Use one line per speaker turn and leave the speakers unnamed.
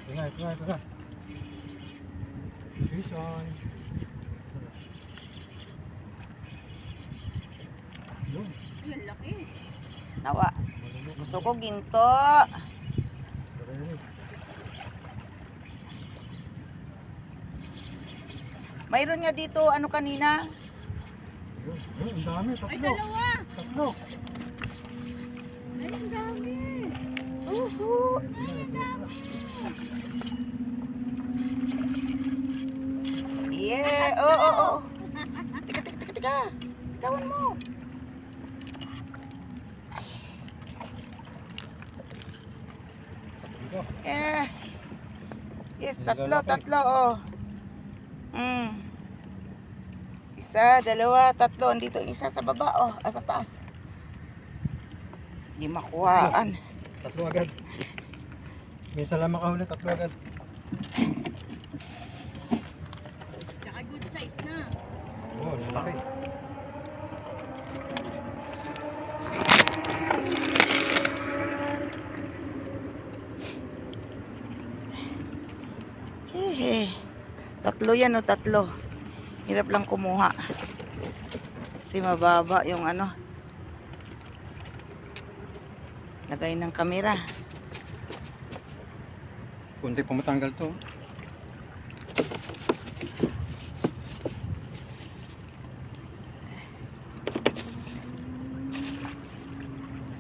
Ito na. Vision. Yun.
Yun, laki.
Nawa. Gusto ko ginto. Mayroon nga dito, ano kanina?
Yun, ang dami.
Ay,
Tatlo.
dalawa.
Tatlo.
Ay, ang dami.
Uhu.
Ay, ang dami.
Yeah. Oh. Teka. Bitawan mo.
Dito.
Eh. Yes,
Ang
tatlo,
lalaki.
Isa, dalawa, tatlo. Andito yung isa sa baba, sa taas. Hindi makuhaan.
Tatlo agad. Minsan lang makahuli, tatlo agad.
Tsaka good size na.
Oo, lalaki.
Tatlo yan, tatlo. Hirap lang kumuha. Kasi mababa yung ano. Lagay ng kamera.
Kunti pa matanggal to.